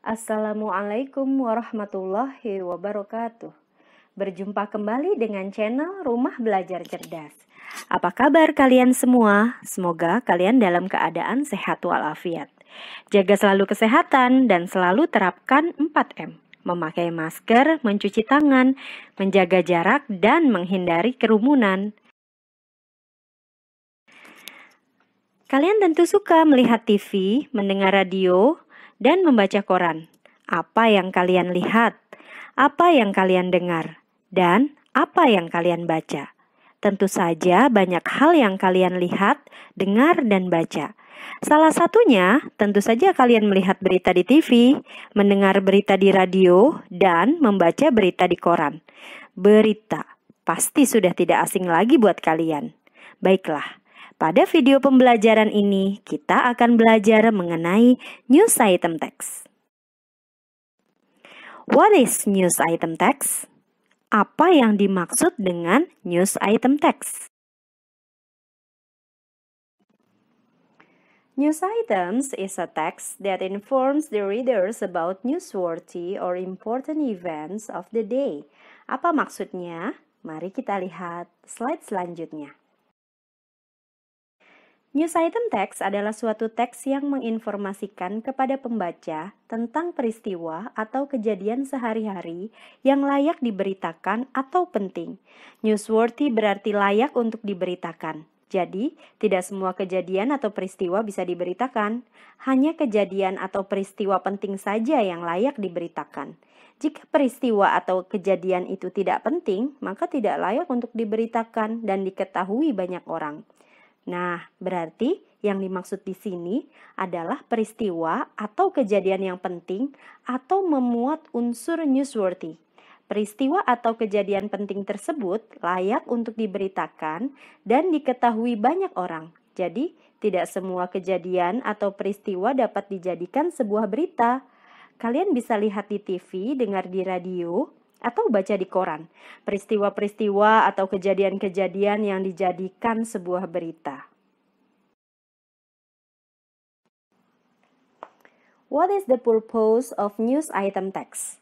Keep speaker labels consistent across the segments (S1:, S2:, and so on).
S1: Assalamualaikum warahmatullahi wabarakatuh. Berjumpa kembali dengan channel Rumah Belajar Cerdas. Apa kabar kalian semua? Semoga kalian dalam keadaan sehat walafiat. Jaga selalu kesehatan dan selalu terapkan 4M. Memakai masker, mencuci tangan, menjaga jarak, dan menghindari kerumunan. Kalian tentu suka melihat TV, mendengar radio, dan membaca koran. Apa yang kalian lihat? Apa yang kalian dengar? Dan apa yang kalian baca? Tentu saja banyak hal yang kalian lihat, dengar, dan baca. Salah satunya tentu saja kalian melihat berita di TV, mendengar berita di radio, dan membaca berita di koran. Berita pasti sudah tidak asing lagi buat kalian. Baiklah. Pada video pembelajaran ini, kita akan belajar mengenai news item text. What is news item text? Apa yang dimaksud dengan news item text? News items is a text that informs the readers about newsworthy or important events of the day. Apa maksudnya? Mari kita lihat slide selanjutnya. News item text adalah suatu teks yang menginformasikan kepada pembaca tentang peristiwa atau kejadian sehari-hari yang layak diberitakan atau penting. Newsworthy berarti layak untuk diberitakan. Jadi, tidak semua kejadian atau peristiwa bisa diberitakan. Hanya kejadian atau peristiwa penting saja yang layak diberitakan. Jika peristiwa atau kejadian itu tidak penting, maka tidak layak untuk diberitakan dan diketahui banyak orang. Nah, berarti yang dimaksud di sini adalah peristiwa atau kejadian yang penting atau memuat unsur newsworthy. Peristiwa atau kejadian penting tersebut layak untuk diberitakan dan diketahui banyak orang. Jadi, tidak semua kejadian atau peristiwa dapat dijadikan sebuah berita. Kalian bisa lihat di TV, dengar di radio, atau baca di koran, peristiwa-peristiwa atau kejadian-kejadian yang dijadikan sebuah berita. What is the purpose of news item text?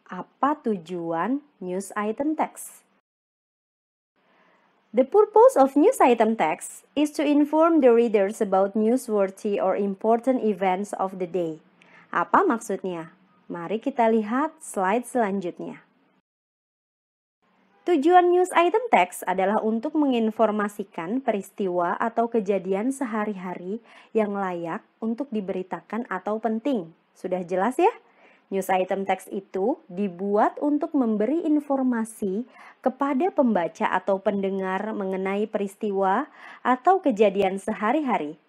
S1: Apa tujuan news item text? The purpose of news item text is to inform the readers about newsworthy or important events of the day. Apa maksudnya? Mari kita lihat slide selanjutnya. Tujuan news item text adalah untuk menginformasikan peristiwa atau kejadian sehari-hari yang layak untuk diberitakan atau penting. Sudah jelas ya? News item text itu dibuat untuk memberi informasi kepada pembaca atau pendengar mengenai peristiwa atau kejadian sehari-hari.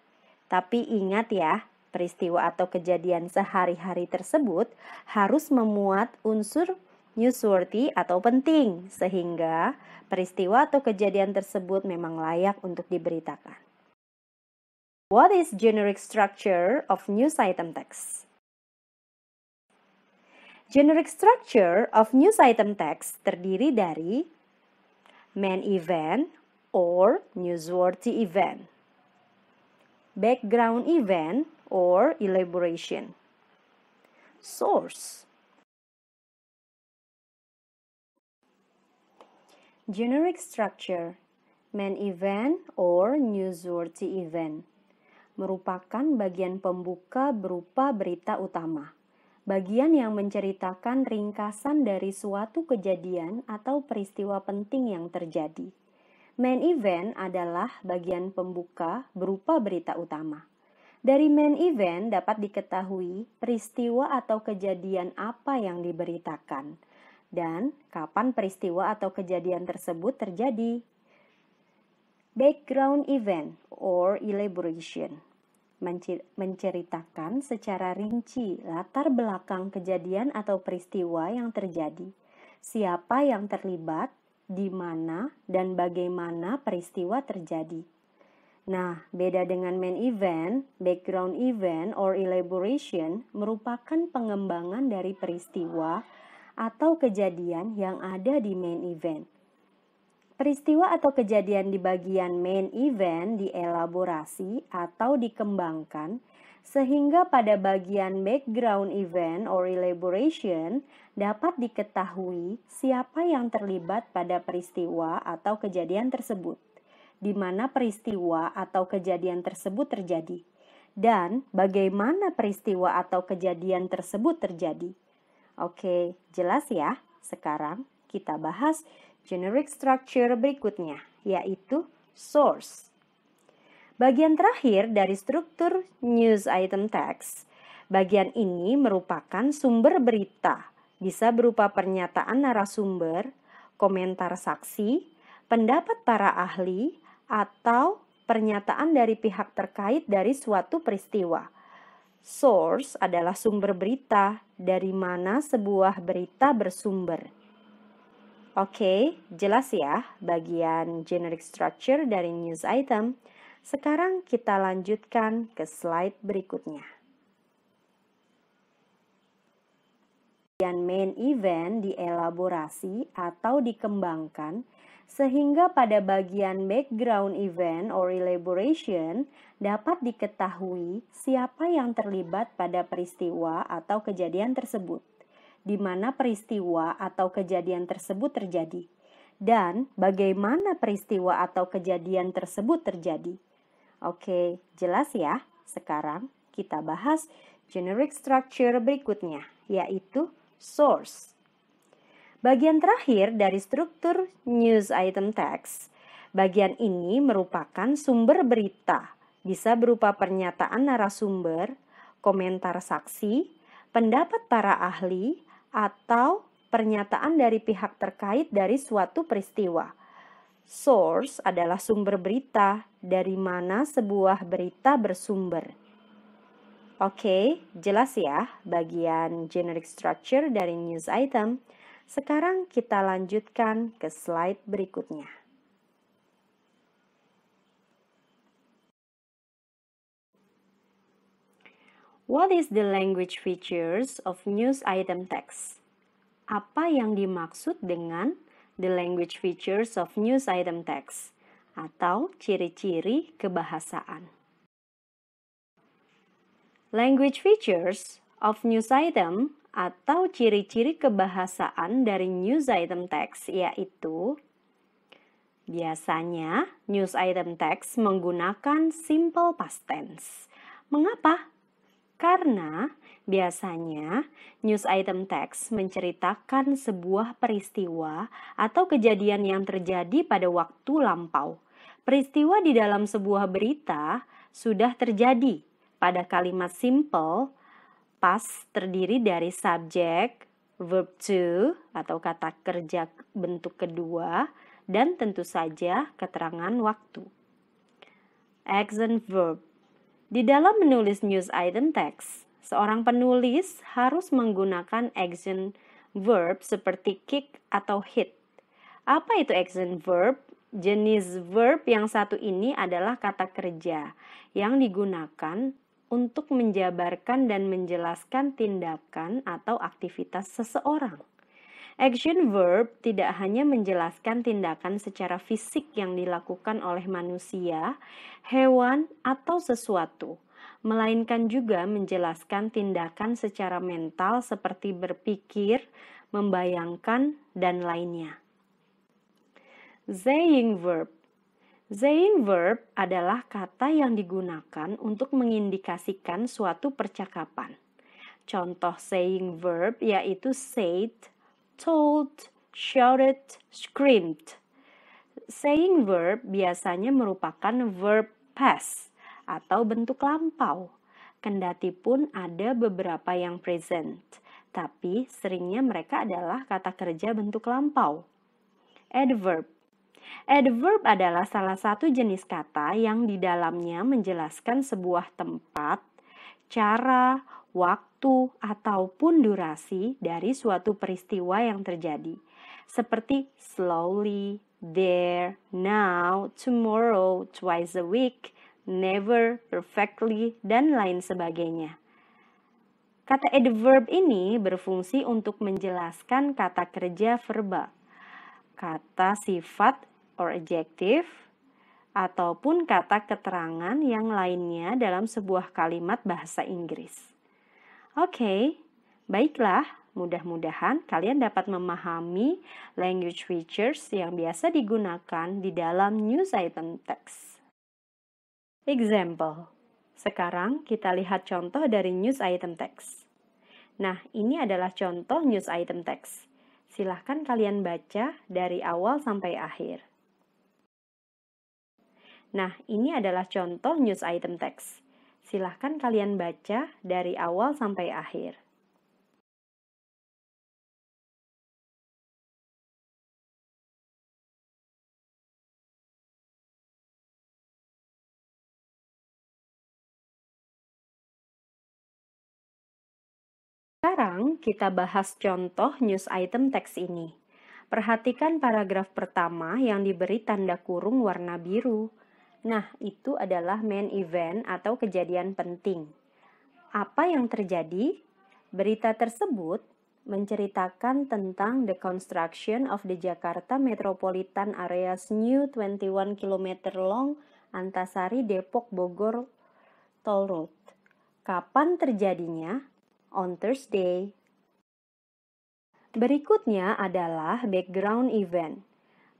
S1: Tapi ingat ya, peristiwa atau kejadian sehari-hari tersebut harus memuat unsur newsworthy atau penting, sehingga peristiwa atau kejadian tersebut memang layak untuk diberitakan. What is generic structure of news item text? Generic structure of news item text terdiri dari main event or newsworthy event, background event or elaboration, source. Generic structure, main event or newsworthy event, merupakan bagian pembuka berupa berita utama. Bagian yang menceritakan ringkasan dari suatu kejadian atau peristiwa penting yang terjadi. Main event adalah bagian pembuka berupa berita utama. Dari main event dapat diketahui peristiwa atau kejadian apa yang diberitakan dan kapan peristiwa atau kejadian tersebut terjadi. Background event or elaboration menceritakan secara rinci latar belakang kejadian atau peristiwa yang terjadi, siapa yang terlibat, di mana, dan bagaimana peristiwa terjadi. Nah, beda dengan main event, background event or elaboration merupakan pengembangan dari peristiwa atau kejadian yang ada di main event. Peristiwa atau kejadian di bagian main event dielaborasi atau dikembangkan sehingga pada bagian background event or elaboration dapat diketahui siapa yang terlibat pada peristiwa atau kejadian tersebut, di mana peristiwa atau kejadian tersebut terjadi, dan bagaimana peristiwa atau kejadian tersebut terjadi. Oke, jelas ya? Sekarang kita bahas generic structure berikutnya, yaitu source. Bagian terakhir dari struktur news item text, bagian ini merupakan sumber berita, bisa berupa pernyataan narasumber, komentar saksi, pendapat para ahli, atau pernyataan dari pihak terkait dari suatu peristiwa. Source adalah sumber berita, dari mana sebuah berita bersumber. Oke, jelas ya bagian generic structure dari news item. Sekarang kita lanjutkan ke slide berikutnya. Bagian main event dielaborasi atau dikembangkan sehingga pada bagian background event or elaboration dapat diketahui siapa yang terlibat pada peristiwa atau kejadian tersebut, di mana peristiwa atau kejadian tersebut terjadi, dan bagaimana peristiwa atau kejadian tersebut terjadi. Oke, jelas ya? Sekarang kita bahas generic structure berikutnya, yaitu source. Bagian terakhir dari struktur news item text, bagian ini merupakan sumber berita, bisa berupa pernyataan narasumber, komentar saksi, pendapat para ahli, atau pernyataan dari pihak terkait dari suatu peristiwa. Source adalah sumber berita, dari mana sebuah berita bersumber. Oke, jelas ya bagian generic structure dari news item. Sekarang kita lanjutkan ke slide berikutnya. What is the language features of news item text? Apa yang dimaksud dengan the language features of news item text, atau ciri-ciri kebahasaan? Language features of news item atau ciri-ciri kebahasaan dari news item text yaitu biasanya news item text menggunakan simple past tense. Mengapa? Karena biasanya news item text menceritakan sebuah peristiwa atau kejadian yang terjadi pada waktu lampau. Peristiwa di dalam sebuah berita sudah terjadi pada kalimat simple past terdiri dari subjek, verb to atau kata kerja bentuk kedua, dan tentu saja keterangan waktu. Action verb. Di dalam menulis news item text, seorang penulis harus menggunakan action verb seperti kick atau hit. Apa itu action verb? Jenis verb yang satu ini adalah kata kerja yang digunakan untuk menjabarkan dan menjelaskan tindakan atau aktivitas seseorang. Action verb tidak hanya menjelaskan tindakan secara fisik yang dilakukan oleh manusia, hewan, atau sesuatu, melainkan juga menjelaskan tindakan secara mental seperti berpikir, membayangkan, dan lainnya. Saying verb. Saying verb adalah kata yang digunakan untuk mengindikasikan suatu percakapan. Contoh saying verb yaitu said, told, shouted, screamed. Saying verb biasanya merupakan verb past atau bentuk lampau. Kendati pun ada beberapa yang present, tapi seringnya mereka adalah kata kerja bentuk lampau. Adverb. Adverb adalah salah satu jenis kata yang di dalamnya menjelaskan sebuah tempat, cara, waktu, ataupun durasi dari suatu peristiwa yang terjadi, seperti slowly, there, now, tomorrow, twice a week, never, perfectly, dan lain sebagainya. Kata adverb ini berfungsi untuk menjelaskan kata kerja verbal, kata sifat or adjective, ataupun kata keterangan yang lainnya dalam sebuah kalimat bahasa Inggris. Oke, baiklah, mudah-mudahan kalian dapat memahami language features yang biasa digunakan di dalam news item text. Example. Sekarang kita lihat contoh dari news item text. Nah, ini adalah contoh news item text. Silahkan kalian baca dari awal sampai akhir. Nah, ini adalah contoh news item text. Silahkan kalian baca dari awal sampai akhir. Sekarang kita bahas contoh news item text ini. Perhatikan paragraf pertama yang diberi tanda kurung warna biru. Nah, itu adalah main event atau kejadian penting. Apa yang terjadi? Berita tersebut menceritakan tentang the construction of the Jakarta Metropolitan Area's new 21 km long Antasari Depok Bogor Toll Road. Kapan terjadinya? On Thursday. Berikutnya adalah background event.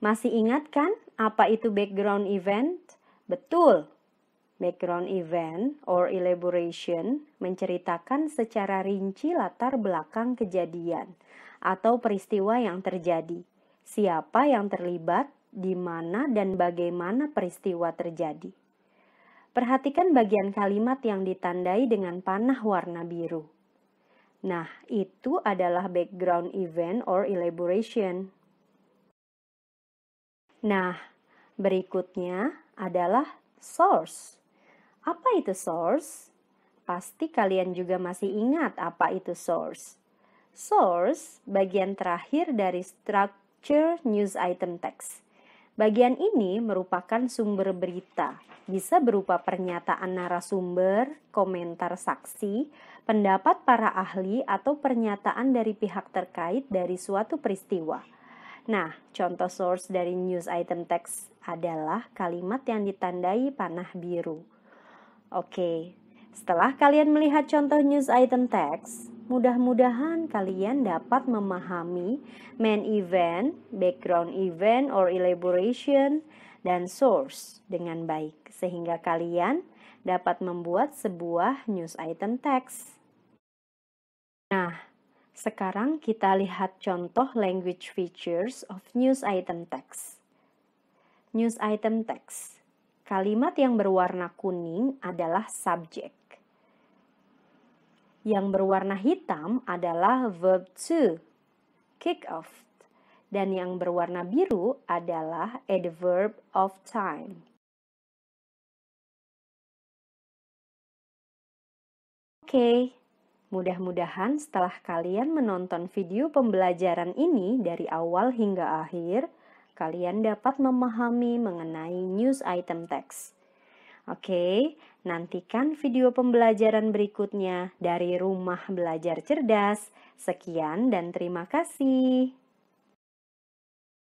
S1: Masih ingat kan apa itu background event? Betul. Background event or elaboration menceritakan secara rinci latar belakang kejadian atau peristiwa yang terjadi, siapa yang terlibat, di mana dan bagaimana peristiwa terjadi. Perhatikan bagian kalimat yang ditandai dengan panah warna biru. Nah, itu adalah background event or elaboration. Nah, berikutnya adalah source. Apa itu source? Pasti kalian juga masih ingat apa itu source. Source bagian terakhir dari structure news item text. Bagian ini merupakan sumber berita, bisa berupa pernyataan narasumber, komentar saksi, pendapat para ahli, atau pernyataan dari pihak terkait dari suatu peristiwa. Nah, contoh source dari news item text adalah kalimat yang ditandai panah biru. Oke, setelah kalian melihat contoh news item text, mudah-mudahan kalian dapat memahami main event, background event or elaboration, dan source dengan baik, sehingga kalian dapat membuat sebuah news item text. Nah, sekarang kita lihat contoh language features of news item text. News item text. Kalimat yang berwarna kuning adalah subject. Yang berwarna hitam adalah verb to, kick off. Dan yang berwarna biru adalah adverb of time. Oke, mudah-mudahan setelah kalian menonton video pembelajaran ini dari awal hingga akhir, kalian dapat memahami mengenai news item text. Oke, nantikan video pembelajaran berikutnya dari Rumah Belajar Cerdas. Sekian dan terima kasih.